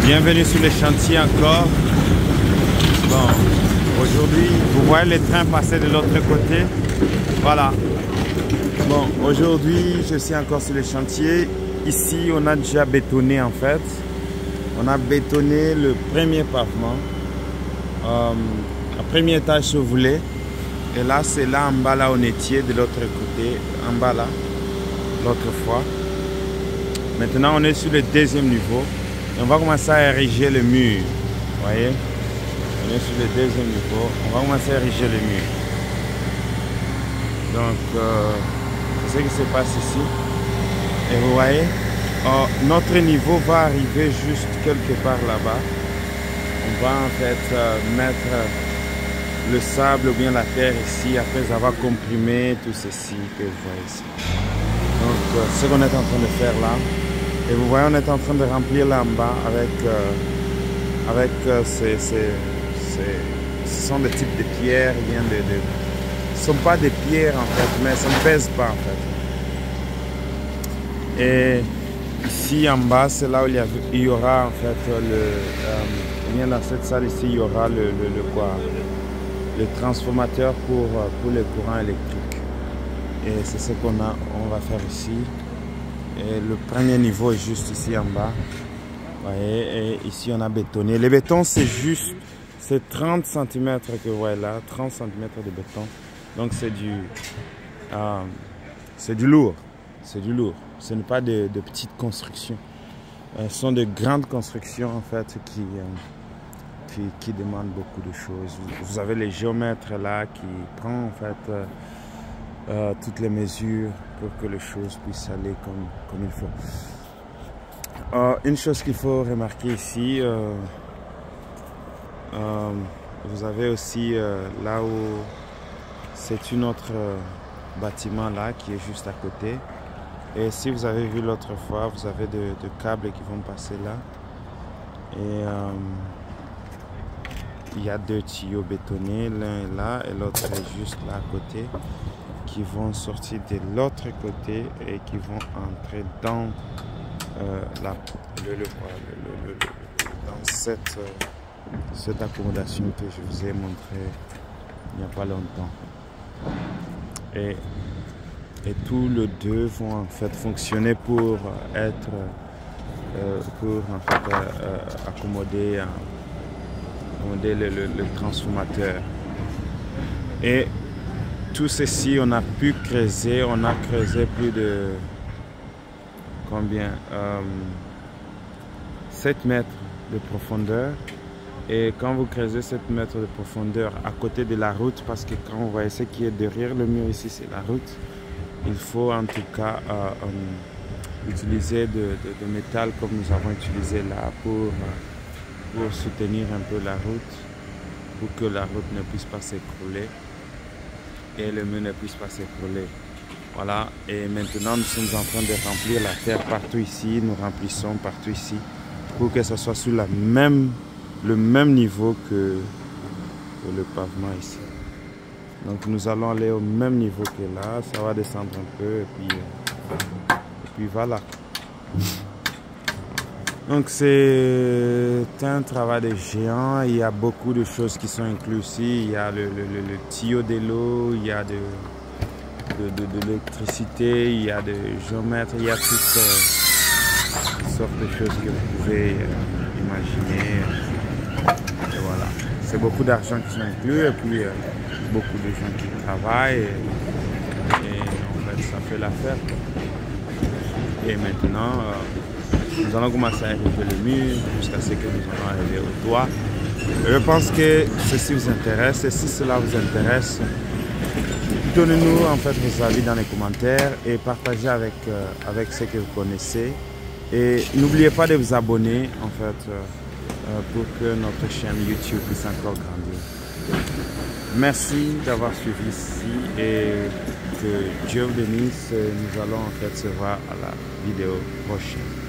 Bienvenue sur le chantier encore. Bon, aujourd'hui, vous voyez les trains passer de l'autre côté. Voilà. Bon, aujourd'hui, je suis encore sur le chantier. Ici, on a déjà bétonné en fait. On a bétonné le premier pavement. Le premier étage si vous voulez. Et là, c'est là en bas, là, on était de l'autre côté. En bas, là, l'autre fois. Maintenant, on est sur le deuxième niveau. Et on va commencer à ériger le mur. Vous voyez? On est sur le deuxième niveau. On va commencer à ériger le mur. Donc, c'est ce qui se passe ici. Et vous voyez, notre niveau va arriver juste quelque part là-bas. On va en fait mettre le sable ou bien la terre ici après avoir comprimé tout ceci que vous voyez ici. Donc, ce qu'on est en train de faire là. Et vous voyez, on est en train de remplir là en bas avec ce sont des types de pierres. Ce ne sont pas des pierres en fait, mais ça ne pèse pas en fait. Et ici en bas, c'est là où il y aura en fait bien dans cette salle ici, il y aura le transformateur pour le courant électrique. Et c'est ce on va faire ici. Et le premier niveau est juste ici en bas. Vous voyez, et ici on a bétonné. Le béton c'est 30 cm que vous voyez là, 30 cm de béton. Donc c'est du lourd. C'est du lourd. Ce n'est pas de petites constructions. Ce sont de grandes constructions en fait qui demandent beaucoup de choses. Vous avez les géomètres là qui prennent en fait toutes les mesures pour que les choses puissent aller comme il faut. Une chose qu'il faut remarquer ici, vous avez aussi là où c'est une autre bâtiment là qui est juste à côté. Et si vous avez vu l'autre fois, vous avez de câbles qui vont passer là. Et il y a deux tuyaux bétonnés, l'un est là et l'autre est juste là à côté, qui vont sortir de l'autre côté et qui vont entrer dans cette accommodation que je vous ai montré il n'y a pas longtemps. Et tous les deux vont en fait fonctionner pour accommoder le transformateur. Et tout ceci, on a pu creuser, plus de combien 7 mètres de profondeur. Et quand vous creusez 7 mètres de profondeur à côté de la route, parce que quand vous voyez ce qui est derrière le mur ici, c'est la route, il faut en tout cas utiliser de métal comme nous avons utilisé là pour soutenir un peu la route, pour que la route ne puisse pas s'écrouler et le mur ne puisse pas s'écrouler. Voilà, et maintenant nous sommes en train de remplir la terre partout ici, nous remplissons partout ici pour que ce soit sur le même niveau que le pavement ici. Donc nous allons aller au même niveau que là, ça va descendre un peu et puis voilà. Donc c'est un travail de géant, il y a beaucoup de choses qui sont incluses ici, il y a le tuyau de l'eau, il y a de l'électricité, il y a des géomètres, il y a toutes sortes de choses que vous pouvez imaginer. Et voilà, c'est beaucoup d'argent qui sont inclus et puis beaucoup de gens qui travaillent et en fait ça fait l'affaire. Et maintenant, nous allons commencer à ériger le mur jusqu'à ce que nous allons arriver au toit. Je pense que ceci vous intéresse et si cela vous intéresse, donnez-nous en fait vos avis dans les commentaires et partagez avec ceux que vous connaissez. Et n'oubliez pas de vous abonner en fait pour que notre chaîne YouTube puisse encore grandir. Merci d'avoir suivi ici et que Dieu vous bénisse. Nous allons en fait se voir à la vidéo prochaine.